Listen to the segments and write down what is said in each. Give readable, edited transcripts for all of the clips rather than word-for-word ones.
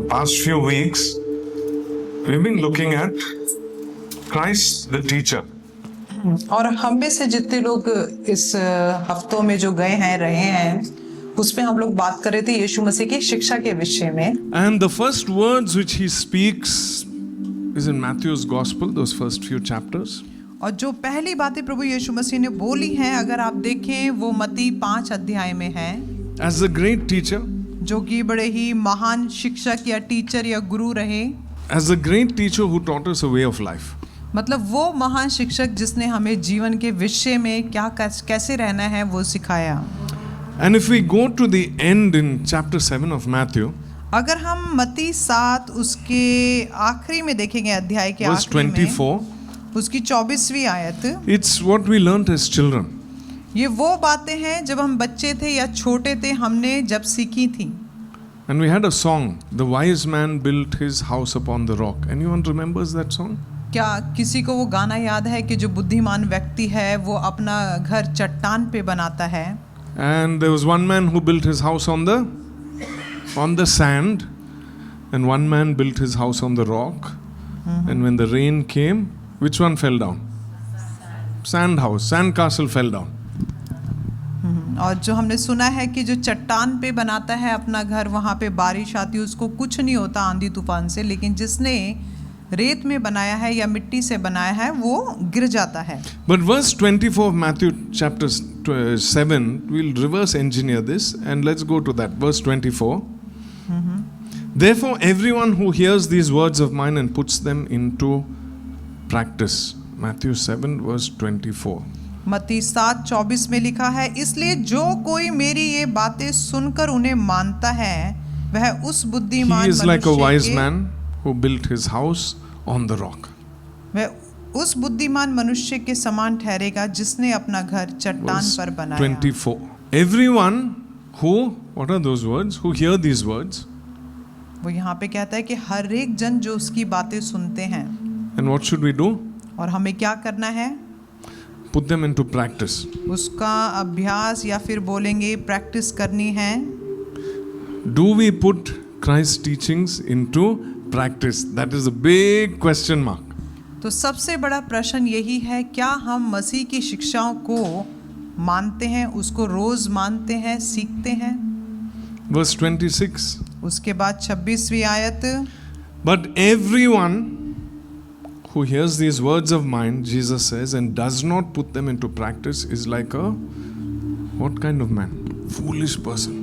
the past few weeks, we've been looking at Christ the teacher. और हम में से जितने लोग इस हफ्तों में जो गए हैं रहे हैं उसमें हम लोग बात कर रहे थे यीशु मसीह की शिक्षा के विषय में. And the first words which he speaks is in Matthew's Gospel, those first few chapters. और जो पहली बातें प्रभु यीशु मसीह ने बोली हैं अगर आप देखें वो मत्ती 5 अध्याय में है. As a great teacher, जो कि बड़े ही महान शिक्षक या टीचर या गुरु रहे. as a great teacher who taught us a way of life. मतलब वो महान शिक्षक जिसने हमें जीवन के विषय में क्या कैसे रहना है वो सिखाया. And if we go to the end in chapter 7 of Matthew, अगर हम मत्ती 7 उसके आखिरी में देखेंगे अध्याय के verse आखिरी में 24, उसकी 24वीं आयत. it's what we learnt as children. ये वो बातें हैं जब हम बच्चे थे या छोटे थे हमने जब सीखी थी. And we had a song, the wise man built his house upon the rock. Anyone remembers that song? क्या किसी को वो गाना याद है कि जो बुद्धिमान व्यक्ति है वो अपना घर चट्टान पे बनाता है. And there was one man who built his house on the sand, and one man built his house on the rock. And when the rain came, which one fell down? Sand castle fell down. और जो हमने सुना है कि जो चट्टान पे बनाता है अपना घर वहाँ पे बारिश आती है उसको कुछ नहीं होता आंधी तूफान से, लेकिन जिसने रेत में बनाया है या मिट्टी से बनाया है वो गिर जाता है. But verse 24 of Matthew chapter 7, we'll reverse engineer this and let's go to that. Verse 24. Therefore, everyone who hears these words of mine and puts them into practice. Matthew 7 verse 24. मत्ती 7:24 में लिखा है, इसलिए जो कोई मेरी ये बातें सुनकर उन्हें मानता है वह उस बुद्धिमान He is like a wise मनुष्य man who built his house on the rock. वह उस बुद्धिमान मनुष्य के समान ठहरेगा जिसने अपना घर चट्टान Verse पर बनाया. 24. Everyone who, what are those words? Who hear these words. वो यहाँ पे कहता है कि हर एक जन जो उसकी बातें सुनते हैं. And what should we do? और हमें क्या करना है? Put them into practice. उसका अभ्यास या फिर बोलेंगे प्रैक्टिस करनी है. Do we put Christ's teachings into practice? That is a big question mark. तो सबसे बड़ा प्रश्न यही है, क्या हम मसीह की शिक्षाओं को मानते हैं, उसको रोज मानते हैं, सीखते हैं. Verse 26. उसके बाद 26वीं आयत. But everyone who hears these words of mine, Jesus says, and does not put them into practice is like a, what kind of man? Foolish person.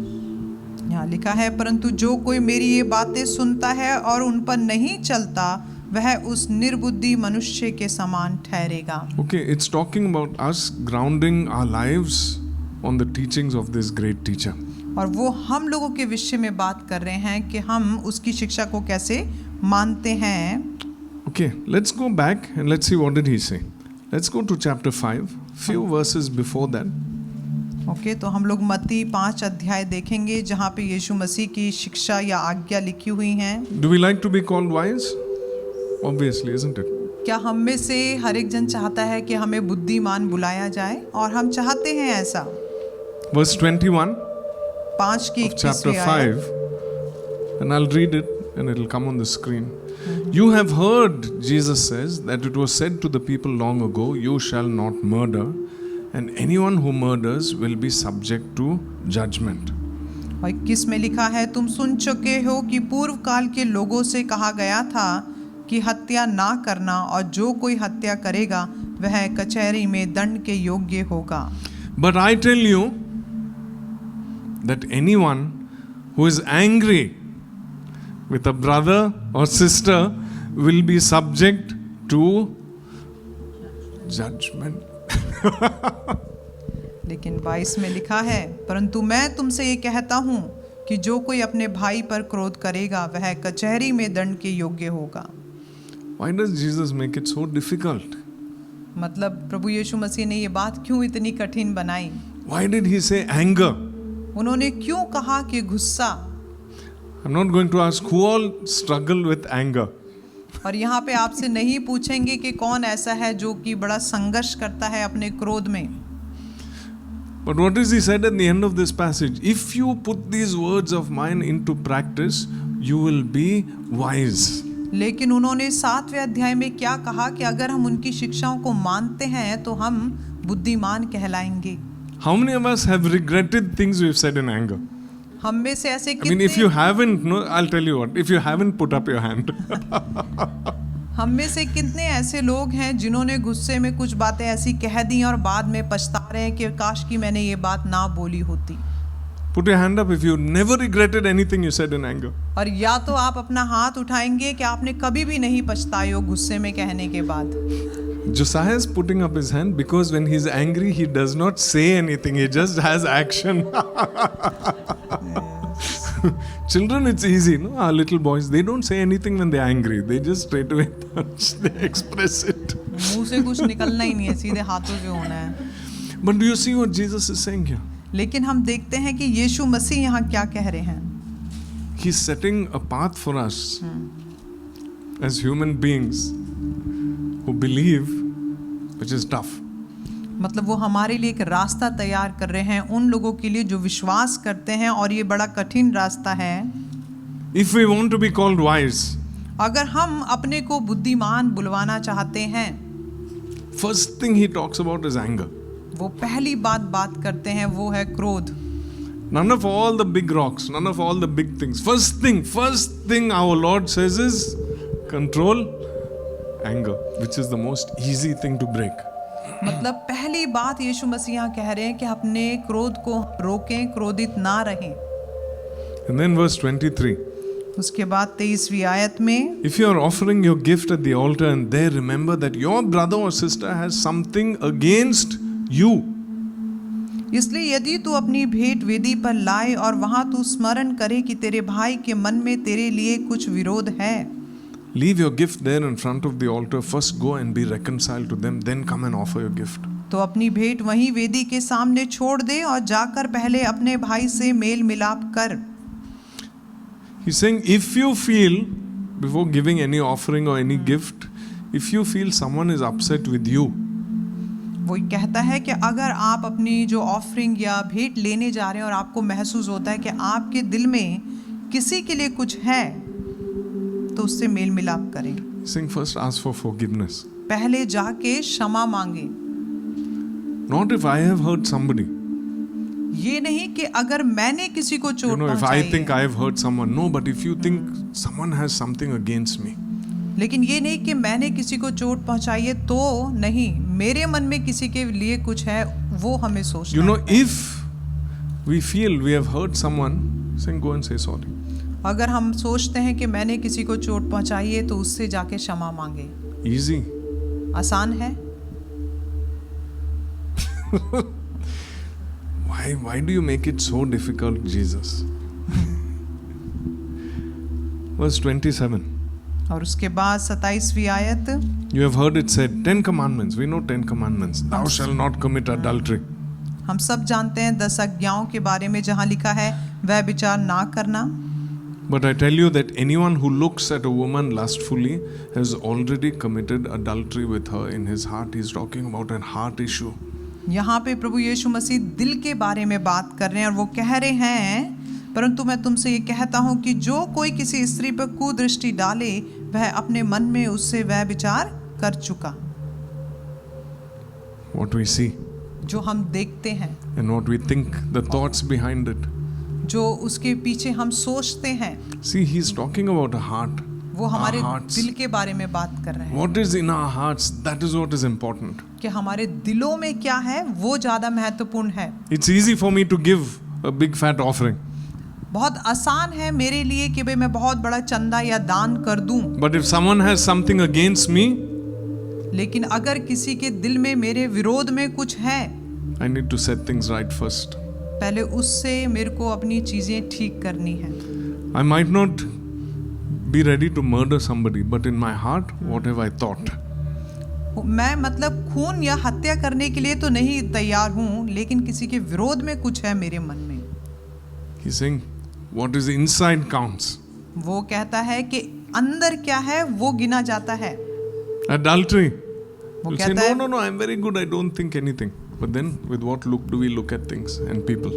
यहाँ लिखा है, परंतु जो कोई मेरी ये बातें सुनता है और उन पर नहीं चलता वह उस निर्बुद्धि मनुष्य के समान ठहरेगा. Okay, it's talking about us grounding our lives on the teachings of this great teacher. और वो हम लोगों के विषय में बात कर रहे हैं कि हम उसकी शिक्षा को कैसे मानते हैं. Okay, let's go back and let's see what did he say. Let's go to chapter 5, few verses before that. Okay, तो हम लोग मत्ती 5 अध्याय देखेंगे जहाँ पे यीशु मसीह की शिक्षा या आज्ञा लिखी हुई हैं. Do we like to be called wise? Obviously, isn't it? क्या हम में से हर एक जन चाहता है कि हमें बुद्धिमान बुलाया जाए, और हम चाहते हैं ऐसा. Verse 21 5 की of chapter 21वीं आयत. 5, and I'll read it and it'll come on the screen. You have heard, Jesus says, that it was said to the people long ago, you shall not murder, and anyone who murders will be subject to judgment. और 21 में लिखा है, तुम सुन चुके हो कि पूर्व काल के लोगों से कहा गया था कि हत्या ना करना, और जो कोई हत्या करेगा वह कचहरी में दंड के योग्य होगा. But I tell you that anyone who is angry with a brother or sister will be subject to judgment. लेकिन 22 में लिखा है, परंतु मैं तुमसे ये कहता हूँ कि जो कोई अपने भाई पर क्रोध करेगा वह कचहरी में दंड के योग्य होगा. Why does Jesus make it so difficult? मतलब प्रभु यीशु मसीह ने ये बात क्यों इतनी कठिन बनाई? Why did he say anger? उन्होंने क्यों कहा कि गुस्सा? I'm not going to ask who all struggle with anger. और यहाँ पे आपसे नहीं पूछेंगे कि कौन ऐसा है जो कि बड़ा संघर्ष करता है अपने क्रोध में. But what is he said at the end of this passage? If you put these words of mine into practice, you will be wise. लेकिन उन्होंने 7वें अध्याय में क्या कहा कि अगर हम उनकी शिक्षाओं को मानते हैं तो हम बुद्धिमान कहलाएंगे। How many of us have regretted things we've said in anger? हम में से ऐसे I mean, if you कितने haven't, no, I'll tell you what. If you haven't, put up your hand. हम में से कितने ऐसे लोग हैं जिन्होंने गुस्से में कुछ बातें ऐसी कह दी और बाद में पछता रहे हैं कि काश कि मैंने ये बात ना बोली होती। Put your hand up if you never regretted anything you said in anger. और या तो आप अपना हाथ उठाएंगे कि आपने कभी भी नहीं पछताए हो गुस्से में कहने के बाद। Josiah is putting up his hand because when he's angry, he does not say anything. He just has action. Children, it's easy, no? Our little boys, they don't say anything when they're angry. They just straight away punch. They express it. मुंह से कुछ निकलना ही नहीं है, सीधे हाथों से होना है। But do you see what Jesus is saying here? लेकिन हम देखते हैं कि यीशु मसीह यहाँ क्या कह रहे हैं। He's setting a path for us as human beings who believe, which is tough. मतलब वो हमारे लिए एक रास्ता तैयार कर रहे हैं उन लोगों के लिए जो विश्वास करते हैं, और ये बड़ा कठिन रास्ता है। If we want to be called wise, अगर हम अपने को बुद्धिमान बुलवाना चाहते हैं, first thing he talks about is anger. वो पहली बात करते हैं वो है क्रोध। None of all the big rocks, none of all the big things. First thing our Lord says is control anger, which is the most easy thing to break. मतलब पहली बात यीशु मसीह यहाँ कह रहे हैं कि अपने क्रोध को रोकें, क्रोधित ना रहें। And then verse 23. उसके बाद 23वीं आयत में, If you are offering your gift at the altar and there remember that your brother or sister has something against you. इसलिए यदि तू अपनी भेंट वेदी पर लाए और वहां तू स्मरण करे कि तेरे भाई के मन में तेरे लिए कुछ विरोध है, Leave your gift there in front of the altar. First go and be reconciled to them. Then come and offer your gift. तो अपनी भेंट वहीं वेदी के सामने छोड़ दे और जाकर पहले अपने भाई से मेल मिलाप कर। He's saying if you feel, before giving any offering or any gift, if you feel someone is upset with you, वो कहता है कि अगर आप अपनी जो ऑफरिंग या भेंट लेने जा रहे हैं और आपको महसूस होता है कि आपके दिल में किसी के लिए कुछ है, तो उससे मेल मिलाप करें। he's saying first ask for forgiveness. पहले जाके क्षमा मांगे। Not if I have hurt somebody. ये नहीं कि अगर मैंने किसी को You चोट know, if I पहुंचाई think है, I have hurt someone. No, but if you think someone has something against me. लेकिन ये नहीं कि मैंने किसी को चोट पहुंचाई है तो नहीं, मेरे मन में किसी के लिए कुछ है, वो हमें सोचना You know, है। if we feel we have hurt someone, saying go and say sorry. अगर हम सोचते हैं कि मैंने किसी को चोट पहुंचाई है तो उससे जाके क्षमा मांगे। Easy. आसान है। Why do you make it so difficult, Jesus? Verse 27. और उसके बाद 27वीं आयत, You have heard it said, 10 commandments. We know 10 commandments. Thou shalt not commit adultery. हम सब जानते हैं 10 आज्ञाओं के बारे में जहाँ लिखा है वह विचार ना करना। But I tell you that anyone who looks at a woman lustfully has already committed adultery with her in his heart. He's talking about a heart issue. यहाँ पे प्रभु यीशु मसीह दिल के बारे में बात कर रहे हैं और वो कह रहे हैं, परंतु मैं तुमसे ये कहता हूँ कि जो कोई किसी स्त्री पर कुदृष्टि डाले वह अपने मन में उससे वह विचार कर चुका। What we see जो हम देखते हैं, and what we think, the thoughts behind it. जो उसके पीछे हम सोचते हैं, See, he's talking about a heart. वो हमारे Our hearts. दिल के बारे में बात कर रहे हैं What is in our hearts, that is what is important. कि हमारे दिलों में क्या है वो ज़्यादा महत्वपूर्ण है। It's easy for me to give a big fat offering. बहुत आसान है मेरे लिए कि भाई मैं बहुत बड़ा चंदा या दान कर दूं, But if someone has something against me, लेकिन अगर किसी के दिल में मेरे विरोध में कुछ है, I need to set things right first. पहले उससे मेरे को अपनी चीज़ें ठीक करनी है। I might not be ready to murder somebody, but in my heart, what have I thought? मैं मतलब खून या हत्या करने के लिए तो नहीं तैयार हूँ, लेकिन किसी के विरोध में कुछ है मेरे मन में। He's saying, what is inside counts. वो कहता है कि अंदर क्या है वो गिना जाता है। Adultery. वो You'll say, कहता no, है, I'm very good, I don't think anything. But then, with what look do we look at things and people?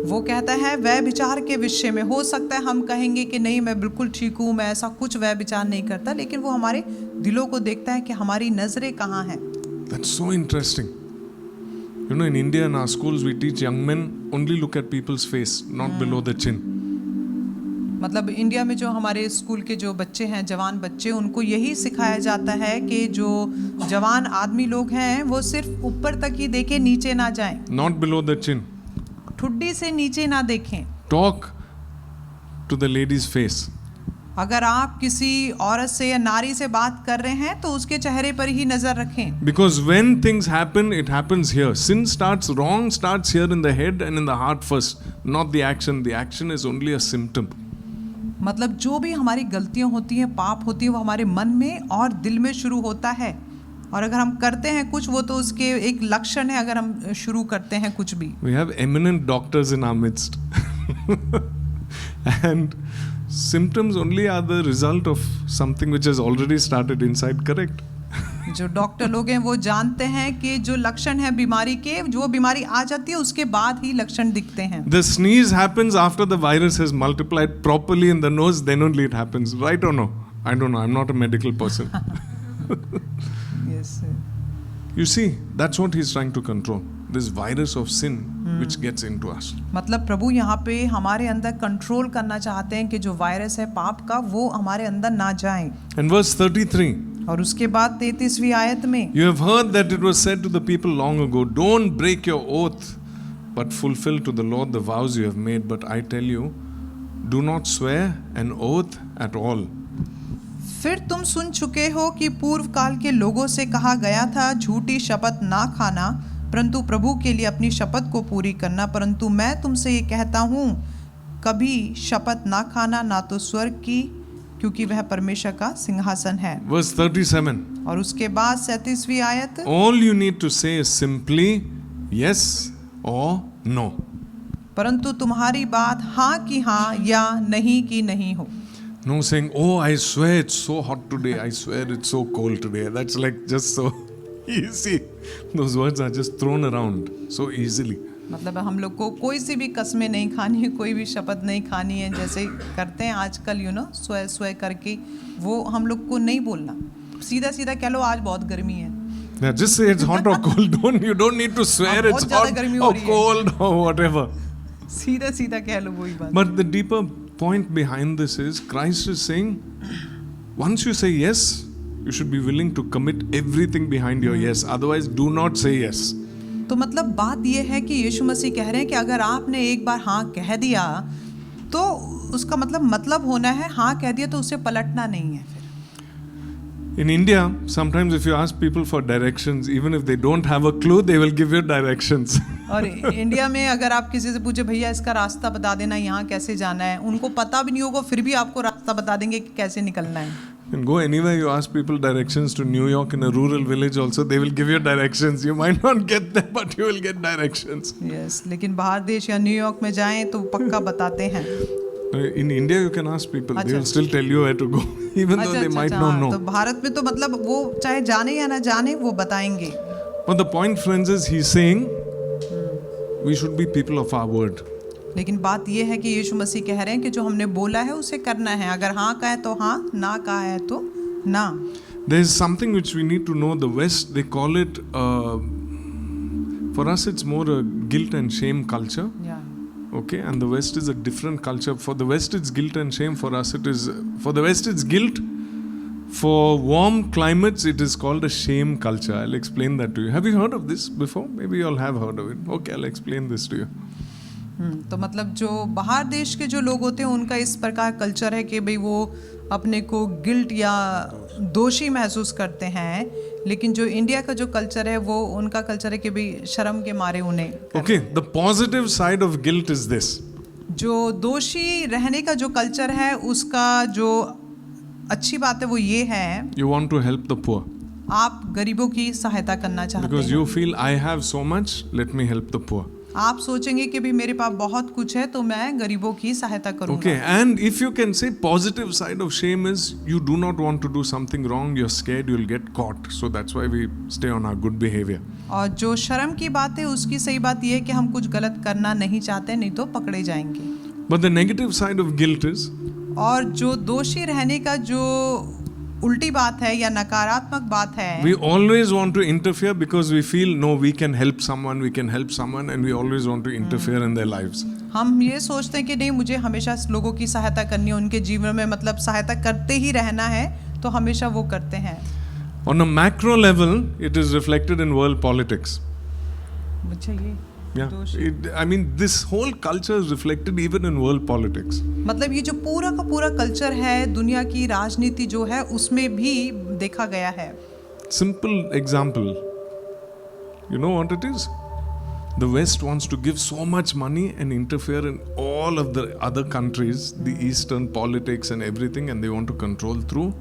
वो कहता है वह विचार के विषय में। हो सकता है हम कहेंगे कि नहीं मैं बिल्कुल ठीक हूँ, मैं ऐसा कुछ वह विचार नहीं करता, लेकिन वो हमारे दिलों को देखता है कि हमारी नजरें कहाँ हैं। That's so interesting. You know, in India in our schools we teach young men only look at people's face, not below the chin. मतलब इंडिया में जो हमारे स्कूल के जो बच्चे हैं, जवान बच्चे, उनको यही सिखाया जाता है कि जो जवान आदमी लोग हैं वो सिर्फ ऊपर तक ही देखें, नीचे ना जाएं, Not below the chin. ठुड्डी से नीचे ना देखें। Talk to the lady's face. अगर आप किसी औरत से या नारी से बात कर रहे हैं तो उसके चेहरे पर ही नजर रखें। Because when things happen, it happens here. Sin starts, wrong starts here in the head and in the heart first, not the action. The action is only a symptom. मतलब जो भी हमारी गलतियां होती हैं, पाप होती है, वो हमारे मन में और दिल में शुरू होता है। और अगर हम करते हैं कुछ, वो तो उसके एक लक्षण है अगर हम शुरू करते हैं कुछ भी। We have eminent doctors in our midst. And symptoms only are the result of something which has already started inside, correct? जो डॉक्टर लोग हैं वो जानते हैं कि जो लक्षण है बीमारी के, जो बीमारी आ जाती है उसके बाद ही लक्षण दिखते हैं। The sneeze happens after the virus has multiplied properly in the nose, then only it happens, right or no? I don't know, I'm not a medical person. Yes, sir. You see, that's what he's trying to control, this virus of sin which gets into us. मतलब प्रभु यहाँ पे हमारे अंदर control करना चाहते हैं कि जो वायरस है पाप का, वो हमारे अंदर ना जाए। And verse 33, और उसके बाद 33वीं आयत में, you have heard that it was said to the people long ago, don't break your oath, but fulfill to the Lord the vows you have made. But I tell you, do not swear an oath at all. फिर तुम सुन चुके हो कि पूर्व काल के लोगों से कहा गया था, झूठी शपथ ना खाना, परंतु प्रभु के लिए अपनी शपथ को पूरी करना। परंतु मैं तुमसे ये कहता हूँ, कभी शपथ ना खाना, ना तो स्वर्ग की, क्योंकि वह परमेश्वर का सिंहासन है। Verse 37, और उसके बाद 37वीं आयत, all you need to say is simply yes or no. परंतु तुम्हारी बात हाँ की हाँ या नहीं की नहीं हो। No saying, oh, I swear it's so hot today, I swear it's so cold today. That's like just so easy. Those words are just thrown around so easily. मतलब हम लोग को कोई सी भी कसमें नहीं खानी है, कोई भी शपथ नहीं खानी है, जैसे करते हैं आजकल, स्वय स्वय करके, वो हम लोग को नहीं बोलना। सीधा सीधा कह लो आज बहुत गर्मी है। Yeah, just say it's hot or cold. You don't need to swear it's hot or cold or whatever. सीधा सीधा कह लो वही बात। But the deeper point behind this is Christ is saying, once you say yes, you should be willing to commit everything behind your yes. Otherwise, do not say yes. तो मतलब बात ये है कि यीशु मसीह कह रहे हैं कि अगर आपने एक बार हाँ कह दिया तो उसका मतलब होना है, हाँ कह दिया तो उसे पलटना नहीं है फिर। In India, sometimes if you ask people for directions, even if they don't have a clue, they will give you directions. और इंडिया में अगर आप किसी से पूछे भैया इसका रास्ता बता देना, यहाँ कैसे जाना है, उनको पता भी नहीं होगा, फिर भी आपको रास्ता बता देंगे कि कैसे निकलना है। And go anywhere, you ask people directions to New York in a rural village also, they will give you directions. You might not get there, but you will get directions. Yes, लेकिन बाहर देश या New York में जाएं तो पक्का बताते हैं। In India, you can ask people; they will still tell you where to go, even though they might not know. तो भारत में तो मतलब वो चाहे जाने या ना जाने वो बताएंगे। But the point, friends, is he's saying we should be people of our word. लेकिन बात ये है कि यीशु मसीह कह रहे हैं कि जो हमने बोला है उसे करना है। अगर हाँ कहा है तो हाँ, ना कहा है तो ना। There is something which we need to know. The West, they call it. For us, it's more a guilt and shame culture. Yeah. Okay, and the West is a different culture. For the West, it's guilt and shame. For us, it is. For the West, it's guilt. For warm climates, it is called a shame culture. I'll explain that to you. Have you heard of this before? Maybe you all have heard of it. Okay, I'll explain this to you. तो मतलब जो बाहर देश के जो लोग होते हैं उनका इस प्रकार कल्चर है कि भाई वो अपने को गिल्ट या दोषी महसूस करते हैं, लेकिन जो इंडिया का जो कल्चर है वो उनका कल्चर है कि भाई शर्म के मारे उन्हें। Okay, the positive side of guilt is this. जो दोषी रहने का जो कल्चर है उसका जो अच्छी बात है वो ये है, You want to help the poor. आप गरीबों की सहायता करना चाहते Because हैं। you feel I have so much, let me help the poor. आप सोचेंगे कि भी मेरे पास बहुत कुछ है तो मैं गरीबों की सहायता करूंगा. Okay, and if you can say positive side of shame is you do not want to do something wrong, you're scared you'll get caught. So that's why we stay on our good behavior. और जो शर्म की बात है उसकी सही बात यह है कि हम कुछ गलत करना नहीं चाहते, नहीं तो पकड़े जाएंगे. But the negative side of guilt is और जो दोषी रहने का जो उल्टी बात है या नकारात्मक बात है, we always want to interfere because we feel no, we can help someone, and we always want to interfere in their lives. हम ये सोचते हैं कि नहीं मुझे हमेशा लोगों की सहायता करनी है, उनके जीवन में मतलब सहायता करते ही रहना है, तो हमेशा वो करते हैं. On a macro level, it is reflected in world politics. अच्छा ये Yeah, दोष I mean, this whole culture is reflected even in world politics. मतलब ये जो पूरा का पूरा कल्चर है, दुनिया की राजनीति जो है उसमें भी देखा गया है. Simple example. You know what it is? The West wants to give so much money and interfere in all of the other countries, the Eastern politics and everything, and they want to control through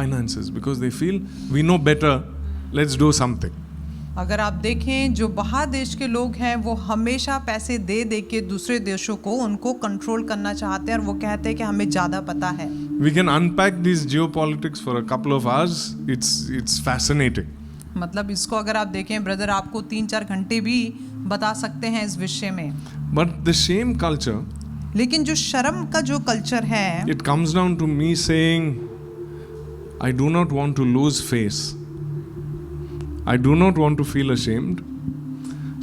finances because they feel we know better, let's do something. अगर आप देखें जो बाहर देश के लोग हैं वो हमेशा पैसे दे दे के दूसरे देशों को उनको कंट्रोल करना चाहते हैं और वो कहते हैं कि हमें ज़्यादा पता है. We can unpack these geopolitics for a couple of hours. It's fascinating. मतलब इसको अगर आप देखें ब्रदर आपको 3-4 घंटे भी बता सकते हैं इस विषय में. But the shame culture, लेकिन जो शर्म का जो कल्चर है, it comes down to me saying, I do not want to lose face. I do not want to feel ashamed.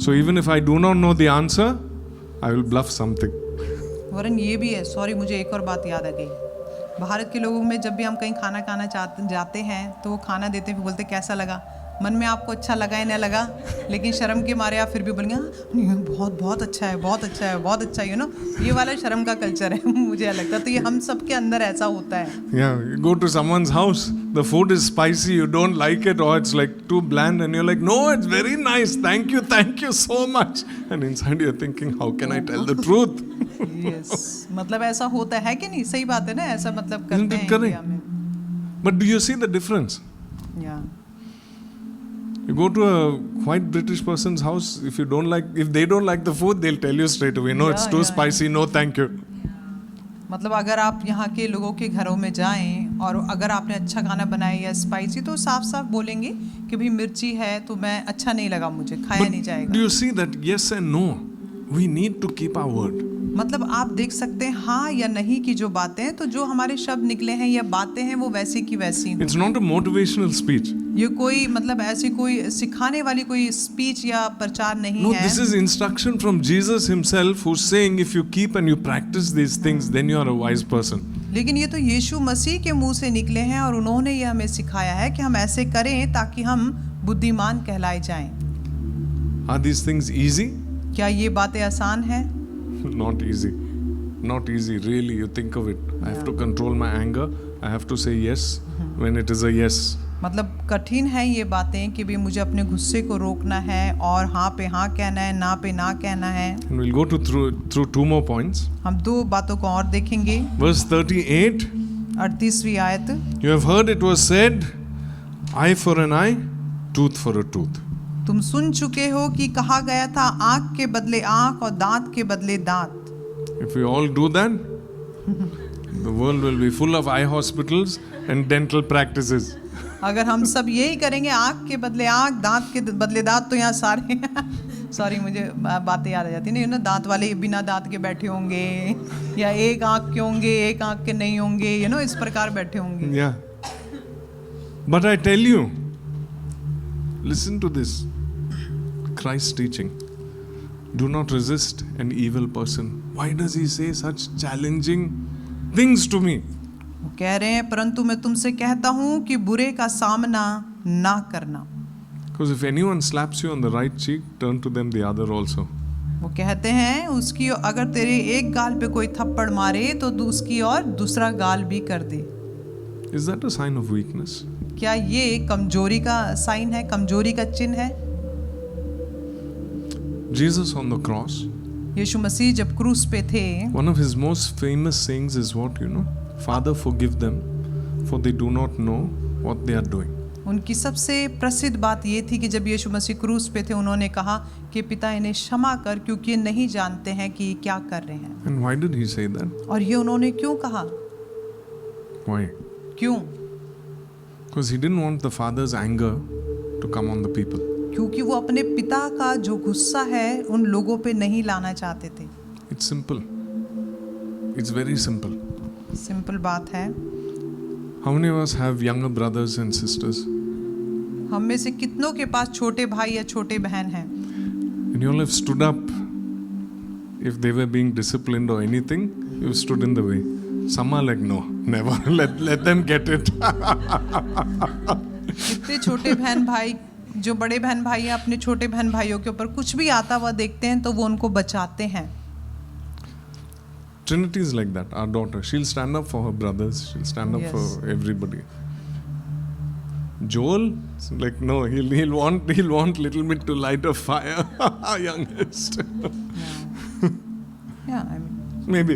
So even if I do not know the answer, I will bluff something. वरन ये भी है, sorry मुझे एक और बात याद आ गई. भारत के लोगों में जब भी हम कहीं खाना खाना जाते हैं तो वो खाना देते हैं, बोलते कैसा लगा. मन में आपको अच्छा लगा या नहीं लगा, लेकिन शर्म के मारे आप फिर भी बोलेंगे हाँ, बहुत बहुत अच्छा है, बहुत अच्छा है, बहुत अच्छा है. यू नो ये वाला शर्म का कल्चर है मुझे लगता है. तो ये हम सब के अंदर ऐसा होता है. Yeah, you go to someone's house, the food is spicy, you don't like it, or it's like too bland, and you're like, no, it's very nice, thank you so much. And inside you're thinking, how can I tell the truth? Yes, मतलब ऐसा होता है कि नहीं, सही बात है ना, ऐसा मतलब Isn't करते it हैं correct? इंडिया में. But do you see the difference? Yeah. You go to a white British person's house, if they don't like the food, they'll tell you straight away, no, it's too spicy, no thank you. मतलब अगर आप यहाँ के लोगों के घरों में जाएं और अगर आपने अच्छा खाना बनाया या स्पाइसी तो साफ साफ बोलेंगे कि भाई मिर्ची है तो मैं अच्छा नहीं लगा, मुझे खाया नहीं Do जाएगा. you see that yes and no, we need to keep our word. मतलब आप देख सकते हैं हाँ या नहीं की जो बातें हैं, तो जो हमारे शब्द निकले हैं या बातें हैं वो वैसी की वैसी हों. It's not a motivational speech. ये कोई मतलब ऐसी कोई सिखाने वाली कोई स्पीच या प्रचार नहीं No, है. this is instruction from Jesus himself, who's saying if you keep and you practice these things, then you are a wise person. लेकिन ये तो यीशु मसीह के मुंह से निकले हैं और उन्होंने ये हमें सिखाया है कि हम ऐसे करें ताकि हम बुद्धिमान कहलाए जाएं. Are these things easy? क्या ये बातें आसान हैं? Not easy. Not easy, really. You think of it. I have to control my anger. I have to say yes when it is a yes. मतलब कठिन है ये बातें कि भी मुझे अपने गुस्से को रोकना है और हाँ पे हाँ कहना है, ना पे ना कहना है. And we'll go through two more points. हम 2 बातों को और देखेंगे. Verse 38. 38वीं आयत. You have heard it was said, eye for an eye, tooth for a tooth. तुम सुन चुके हो कि कहा गया था आँख के बदले आँख और दांत के बदले दांत. If we all do that, the world will be full of eye hospitals and dental practices. अगर हम सब यही करेंगे आँख के बदले आँख, दांत के बदले दांत, तो यहाँ सारे सॉरी मुझे बातें याद आ जाती नहीं ना, दांत वाले बिना दांत के बैठे होंगे या एक आँख के होंगे एक आँख के नहीं होंगे, यू नो इस प्रकार बैठे होंगे. Yeah. But I tell you, listen to this. Christ's teaching. Do not resist an evil person. Why does he say such challenging things to me? वो कह रहे हैं परंतु मैं तुमसे कहता हूँ कि बुरे का सामना ना करना. Because if anyone slaps you on the right cheek, turn to them the other also. वो कहते हैं उसकी अगर तेरे एक गाल पे कोई थप्पड़ मारे तो उसकी और दूसरा गाल भी कर दे. Is that a sign of weakness? क्या ये कमजोरी का साइन है, कमजोरी का चिन्ह है? Jesus on the cross, यीशु मसीह जब क्रूस पे थे, one of his most famous sayings is what, you know? Father, forgive them, for they do not know what they are doing. उनकी सबसे प्रसिद्ध बात ये थी कि जब यीशु मसीह क्रूस पे थे उन्होंने कहा कि पिता इन्हें क्षमा कर क्योंकि ये नहीं जानते हैं कि ये क्या कर रहे हैं। And why did he say that? और ये उन्होंने क्यों कहा? Why? क्यों? Because he didn't want the father's anger to come on the people. क्योंकि वो अपने पिता का जो गुस्सा है उन लोगों पे नहीं लाना चाहते थे। It's simple. It's very simple. Simple बात है। How many of us have younger brothers and sisters? हम में से कितनों के पास छोटे भाई या छोटे बहन हैं? And you all have stood up if they were being disciplined or anything, you stood in the way. Some are like, no, never, let them get it. कितने छोटे बहन भाई जो बड़े बहन भाई हैं अपने छोटे बहन भाइयों के ऊपर कुछ भी आता हुआ देखते हैं तो वो उनको बचाते हैं। Trinity is like that, our daughter. She'll stand up for her brothers, she'll stand up Yes. for everybody. Joel, it's like no, he'll want little bit to light a fire. Youngest. Yeah, I mean, Maybe.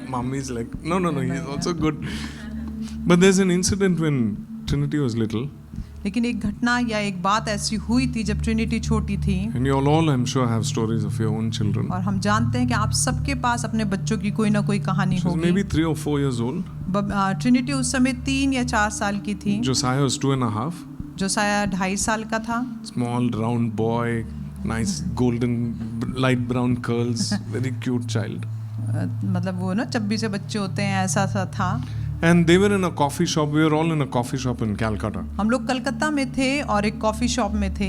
Mommy's like, no, he's also good. But there's an incident when Trinity was little. लेकिन एक घटना या एक बात ऐसी हुई थी जब ट्रिनिटी छोटी थी। And you all I'm sure have stories of your own children. और हम जानते हैं कि आप सबके पास अपने बच्चों की कोई ना कोई कहानी She was होगी। maybe 3 or 4 years old. Trinity उस समय 3 या 4 साल की थी। Josiah was 2.5. जोसाया 2.5 साल का था। Small round boy, nice golden light brown curls, very cute child. मतलब वो ना चब्बी से बच्चे होते हैं ऐसा सा था। And they were in a coffee shop. We were all in a coffee shop in Calcutta. हम लोग कलकत्ता में थे और एक कॉफी शॉप में थे।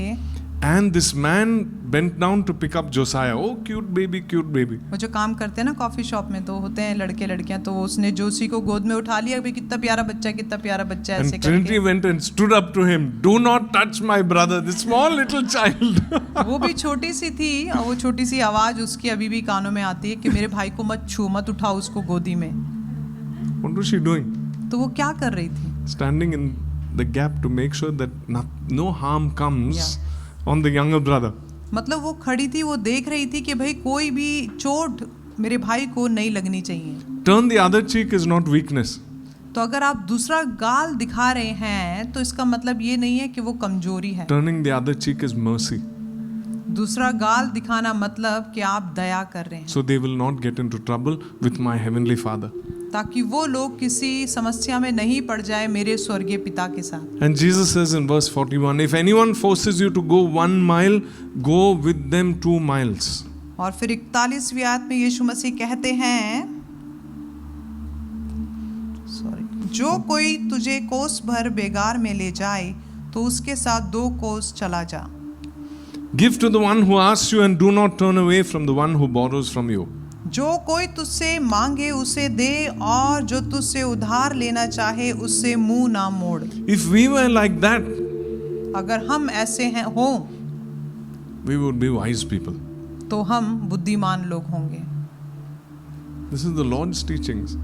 And this man bent down to pick up Josiah. Oh, cute baby, cute baby. वो जो काम करते हैं ना कॉफी शॉप में तो होते हैं लड़के लड़कियां, तो उसने जोशी को गोद में उठा लिया, भाई कितना प्यारा बच्चा ऐसे And Trinity करके। went and stood up to him. Do not touch my brother, this small little child. वो भी छोटी सी थी और वो छोटी सी आवाज उसकी अभी भी कानों में आती है कि मेरे भाई को मत छू, मत उठाओ उसको गोदी में। What was she doing? तो वो क्या कर रही थी? Standing in the gap to make sure that no harm comes on the younger brother. मतलब वो खड़ी थी, वो देख रही थी कि भाई कोई भी चोट मेरे भाई को नहीं लगनी चाहिए। Turn the other cheek is not weakness. तो अगर आप दूसरा गाल दिखा रहे हैं तो इसका मतलब ये नहीं है कि वो कमजोरी है। Turning the other cheek is mercy. दूसरा गाल दिखाना मतलब कि आप दया कर रहे हैं, So they will not get into trouble with my heavenly Father. ताकि वो लोग किसी समस्या में नहीं पड़ जाए मेरे स्वर्गीय पिता के साथ। And Jesus says in verse 41, if anyone forces you to go 1 mile, go with them 2 miles. और फिर 41वीं आयत में यीशु मसीह कहते हैं, जो कोई तुझे कोस भर बेगार में ले जाए तो उसके साथ 2 कोस चला जा। Give to the one who asks you and do not turn away from the one who borrows from you. जो कोई तुझसे मांगे उसे दे और जो तुझसे उधार लेना चाहे उससे मुंह ना मोड़। If we were like that, अगर हम ऐसे हैं हो we would be wise people. तो हम बुद्धिमान लोग होंगे। This is the Lord's teachings.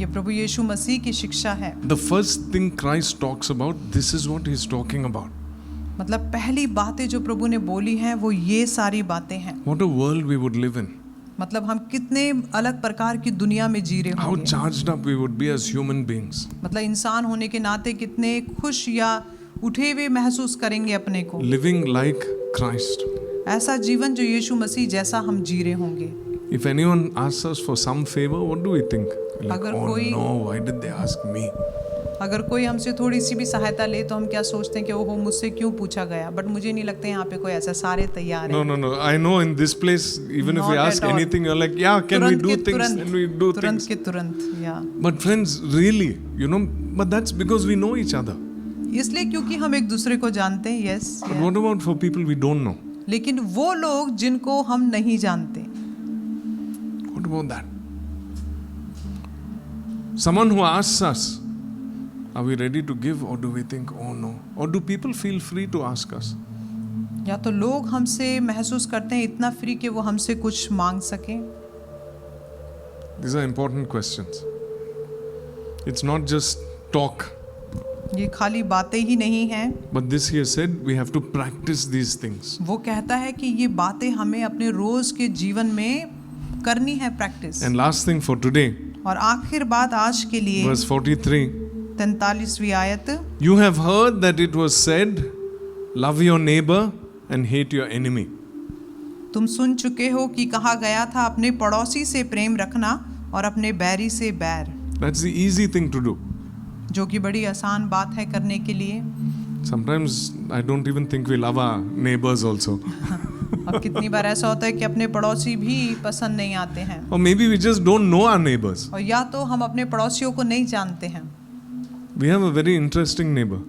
ये प्रभु यीशु मसीह की शिक्षा है। The first thing Christ talks about, this is what he's talking about. मतलब पहली बातें जो प्रभु ने बोली हैं वो ये सारी बातें हैं। What a world we would live in. मतलब हम कितने अलग प्रकार की दुनिया में जी रहे How होंगे। charged up we would be as human beings. मतलब इंसान होने के नाते कितने खुश या उठे हुए महसूस करेंगे अपने को। Living like Christ. ऐसा जीवन जो यीशु मसीह जैसा हम जी रहे होंगे। If anyone asks us for some favor, what do we think? Like, अगर oh कोई- no, why did they ask me? अगर कोई हमसे थोड़ी सी भी सहायता ले तो हम क्या सोचते हैं कि ओहो मुझसे क्यों पूछा गया, बट मुझे नहीं लगता यहाँ पे कोई ऐसा, सारे तैयार हैं। No. I know in this place, even if we Not ask at all. anything, you're like, yeah, can we तुरंत do के things? तुरंत, Can we do तुरंत things? के तुरंत, या But friends, really, but that's because we know each other. इसलिए क्योंकि हम एक दूसरे को जानते हैं। Yes, But what about for people we don't know? लेकिन वो लोग जिनको हम नहीं जानते, What about that? Someone who asks us, are we ready to give, or do we think, oh no? Or do people feel free to ask us? या तो लोग हमसे महसूस करते हैं इतना फ्री कि वो हमसे कुछ मांग सकें। These are important questions. It's not just talk, ये खाली बातें ही नहीं हैं। but this here said we have to practice these things. वो कहता है कि ये बातें हमें अपने रोज के जीवन में करनी है, practice. And last thing for today, और आखिर बात आज के लिए verse 43. 43वीं आयत, You have heard that it was said, love your neighbor and hate your enemy. तुम सुन चुके हो कि कहा गया था अपने पड़ोसी से प्रेम रखना और अपने बैरी से बैर, That's the easy thing to do. जो कि बड़ी आसान बात है करने के लिए। Sometimes I don't even think we love our neighbors also. अब कितनी बार ऐसा होता है कि अपने पड़ोसी भी पसंद नहीं आते हैं, Or maybe we just don't know our neighbors. और या तो हम अपने पड़ोसियों को नहीं जानते हैं। We have a very interesting neighbor.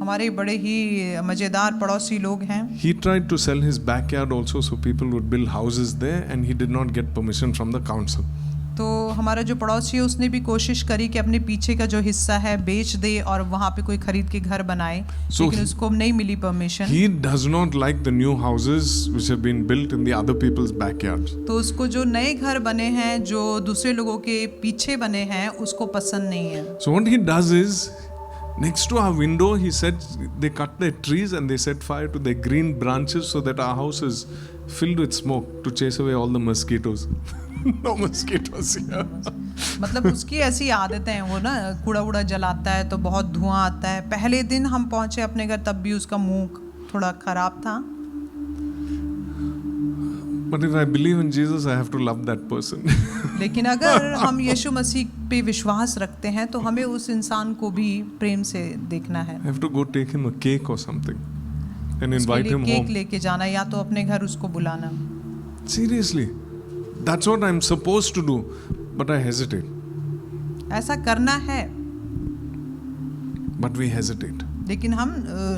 हमारे बड़े ही मज़ेदार पड़ोसी लोग हैं। He tried to sell his backyard also so people would build houses there, and he did not get permission from the council. तो हमारा जो पड़ोसी है उसने भी कोशिश करी कि अपने पीछे का जो हिस्सा है बेच दे और वहाँ पे कोई खरीद के घर बनाए, लेकिन उसको नहीं मिली permission. He does not like the new houses which have been built in the other people's backyards. तो उसको जो नए घर बने हैं जो दूसरे लोगों के पीछे बने हैं उसको पसंद नहीं है। So what he does is, next to our window, he said they cut their trees and they set fire to their green branches so that our house is filled with smoke to chase away all the mosquitoes. No mosquitoes here. मतलब उसकी ऐसी आदतें हैं, वो ना कूड़ा वूड़ा जलाता है तो बहुत धुआं आता है। पहले दिन हम पहुंचे अपने घर तब भी उसका मुंह थोड़ा खराब था। But if I believe in Jesus, I have to love that person. लेकिन अगर हम यीशु मसीह पे विश्वास रखते हैं तो हमें उस इंसान को भी प्रेम से देखना है। I have to go take him a cake or something and उसके invite लिए him केक home. लेके जाना या तो अपने घर उसको बुलाना। Seriously, that's what I'm supposed to do, but I hesitate. ऐसा करना है, But we hesitate. लेकिन हम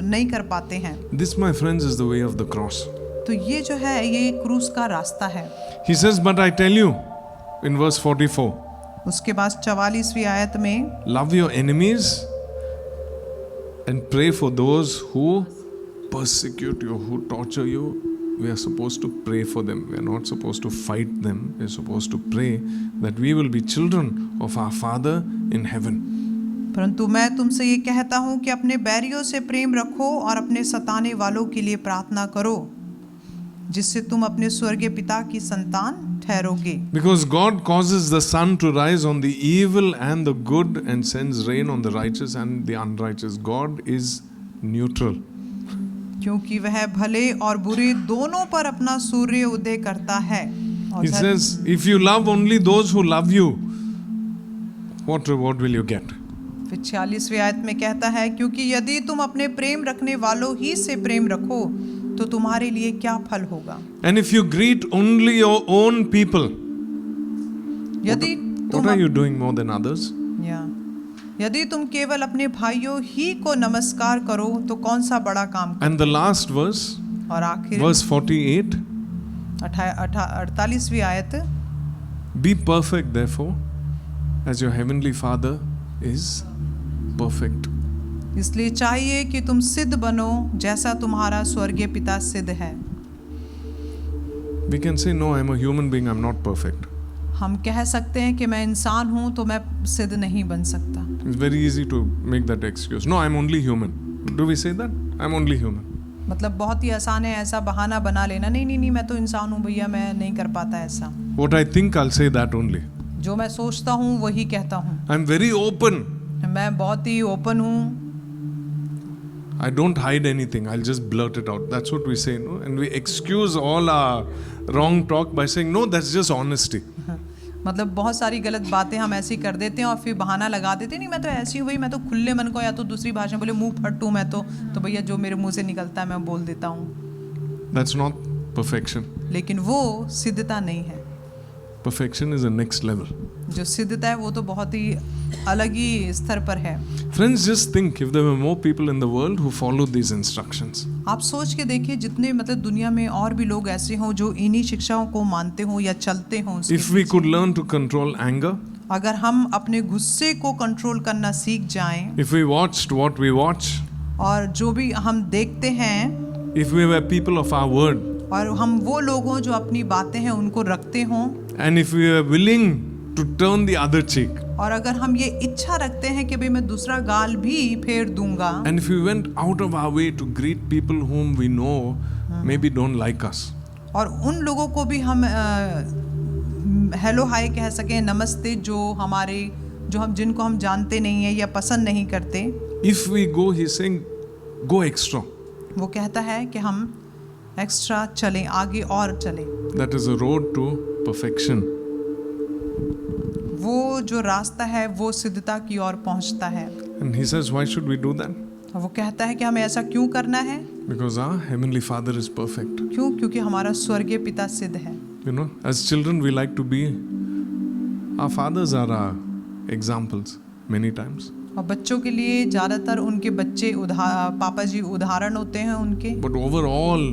नहीं कर पाते हैं। This, my friends, is the way of the cross. तो ये जो है ये क्रूस का रास्ता है। He says, but I tell you, in verse 44, उसके बाद 44वीं आयत में, love your enemies and pray for those who persecute you, who torture you. We are supposed to pray for them. We are not supposed to fight them. We are supposed to pray that we will be children of our Father in heaven. परंतु मैं तुमसे ये कहता हूँ कि अपने बैरियों से प्रेम रखो और अपने सताने वालों के लिए प्रार्थना करो, जिससे तुम अपने स्वर्गीय पिता की संतान ठहरोगे। Because God causes the sun to rise on the evil and the good and sends rain on the righteous and the unrighteous. God is neutral. क्योंकि वह भले और बुरे दोनों पर अपना सूर्य उदय करता है। He says, if you love only those who love you, what reward will you get? फिर 46वें आयत में कहता है, क्योंकि यदि तुम अपने प्रेम रखने वालों ही से प्रेम रखो तो तुम्हारे लिए क्या फल होगा। And if you greet only your own people, यदि what are you doing more than others? यदि तुम केवल अपने भाइयों ही को नमस्कार करो तो कौन सा बड़ा काम करो। And the last verse, और आखिर verse 48, 48वीं आयत, be perfect therefore as your heavenly Father is perfect. इसलिए चाहिए कि तुम सिद्ध बनो जैसा तुम्हारा स्वर्गीय पिता सिद्ध है। We can say, no, I'm a human being, I'm not perfect. हम कह सकते हैं कि मैं इंसान हूँ तो मैं सिद्ध नहीं बन सकता। It's very easy to make that excuse. No, I'm only human. Do we say that? I'm only human. मतलब बहुत ही आसान है ऐसा बहाना बना लेना, नहीं मैं तो इंसान हूँ भैया, मैं नहीं कर पाता ऐसा। What I think, I'll say that only. जो मैं सोचता हूँ वही कहता हूँ। I'm very open. मैं बहुत ही ओपन हूँ। I don't hide anything. I'll just blurt it out. That's what we say, no? And we excuse all our wrong talk by saying, no, that's just honesty. मतलब बहुत सारी गलत बातें हम ऐसी कर देते हैं और फिर बहाना लगा देते हैं, नहीं मैं तो ऐसी हूँ भाई, मैं तो खुले मन को, या तो दूसरी भाषा में बोले मुंह फट्टू मैं तो भैया जो मेरे मुंह से निकलता है मैं बोल देता हूँ। That's not perfection. लेकिन वो सिद्धता नहीं है। Perfection is the next level. जो सिद्धता है वो तो बहुत ही अलग ही स्तर पर है। Friends, just think if there were more people in the world who followed these instructions. आप सोच के देखिए जितने मतलब दुनिया में और भी लोग ऐसे हों जो इन्हीं शिक्षाओं को मानते हों या चलते हों। If we could learn to control anger, अगर हम अपने गुस्से को कंट्रोल करना सीख जाएं, if we watched what we watch, और जो भी हम देखते हैं, if we were people of our word, और हम वो लोग हों जो अपनी बातें हैं उनको रखते हों, and if we were willing to turn the other cheek, और अगर हम ये इच्छा रखते हैं कि भाई मैं दूसरा गाल भी फेर दूंगा, and if we went out of our way to greet people whom we know maybe don't like us, और उन लोगों को भी हम हेलो हाय कह सकें, नमस्ते, जो हमारे जिनको हम जानते नहीं है या पसंद नहीं करते, If we go, he's saying, go extra. वो कहता है कि हम एक्स्ट्रा चलें, आगे और चलें। That is a road to perfection. वो जो रास्ता है वो सिद्धता की ओर पहुंचता है। And he says, why should we do that? और वो कहता है कि हमें ऐसा क्यों करना है? Because our Heavenly Father is perfect. क्यों? क्योंकि हमारा स्वर्गीय पिता सिद्ध है। You know, as children, we like to be, our fathers are our examples many times. और बच्चों के लिए ज़्यादातर उनके बच्चे पापा जी उदाहरण होते हैं उनके, But overall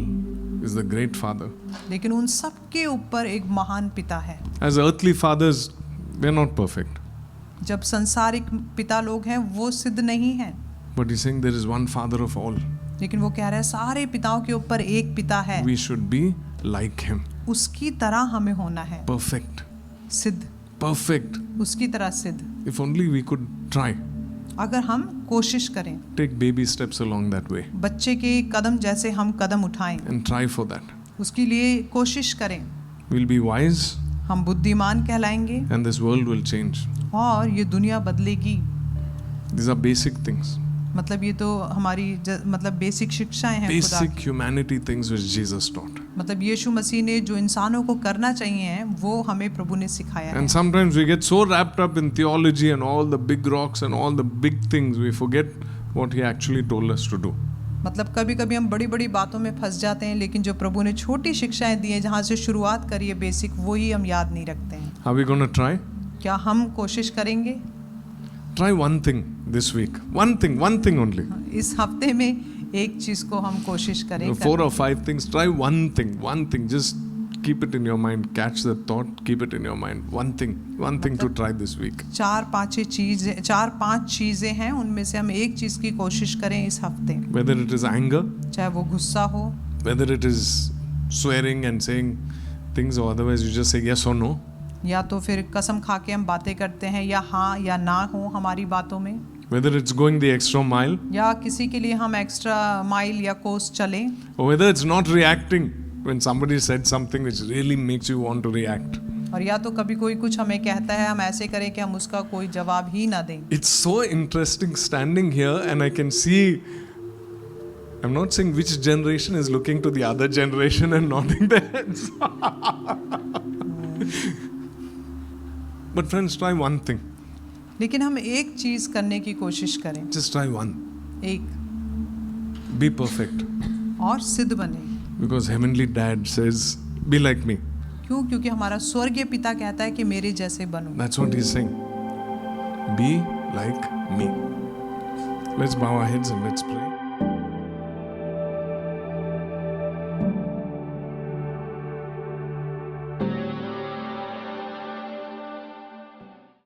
is the great Father. लेकिन उन सब के ऊपर एक महान पिता है। As earthly fathers, they're not perfect. जब संसारिक पिता लोग हैं वो सिद्ध नहीं है, But he's saying there is one Father of all. लेकिन वो कह रहा है सारे पिताओं के ऊपर एक पिता है, We should be like him. उसकी तरह हमें होना है, Perfect. सिद्ध, Perfect. उसकी तरह सिद्ध। If only we could try. अगर हम कोशिश करें, Take baby steps along that way बच्चे के कदम जैसे हम कदम उठाएं, and try for that. उसके लिए कोशिश करें, We'll be wise हम बुद्धिमान कहलाएंगे and this world will change. और ये दुनिया बदलेगी। These are basic things. मतलब ये तो हमारी मतलब बेसिक शिक्षाएं हैं खुदा Basic की। humanity things which Jesus taught. मतलब यीशु मसीह ने जो इंसानों को करना चाहिए वो हमें प्रभु ने सिखाया है। And sometimes we get so wrapped up in theology and all the big rocks and all the big things, we forget what he actually told us to do. मतलब कभी कभी हम बड़ी बड़ी बातों में फंस जाते हैं, लेकिन जो प्रभु ने छोटी शिक्षाएं दी हैं जहाँ से शुरुआत करी है बेसिक, वही हम याद नहीं रखते हैं। Are we going to try? क्या हम कोशिश करेंगे? Try one thing this week. One thing only. इस हफ्ते में एक चीज को हम कोशिश करें। 4 or 5 things. Try one thing. Just keep it in your mind. Catch the thought. Keep it in your mind. One thing to try this week. 4-5 चीजें हैं, उनमें से हम एक चीज की कोशिश करें इस हफ्ते। Whether it is anger, चाहे वो गुस्सा हो, whether it is swearing and saying things, or otherwise you just say yes or no. या तो फिर कसम खा के हम बातें करते हैं या हाँ या ना हो हमारी बातों में, Whether it's going the extra mile, या किसी के लिए हम एक्स्ट्रा माइल या कोस चलें, or whether it's not reacting when somebody said something which really makes you want to react. और या तो कभी कोई कुछ हमें कहता है हम ऐसे करें कि हम उसका कोई जवाब ही ना दें। It's so interesting standing here and I can see, I'm not saying which generation is looking to the other generation and nodding their heads. But friends, try one thing. लेकिन हम एक चीज करने की कोशिश करें, Just try one. एक, Be perfect. और सिद्ध बने। Because Heavenly Dad says, be like me. क्यों? क्योंकि हमारा स्वर्गीय पिता कहता है कि मेरे जैसे बनो। That's what he's saying. Be like me. Let's bow our heads and let's pray.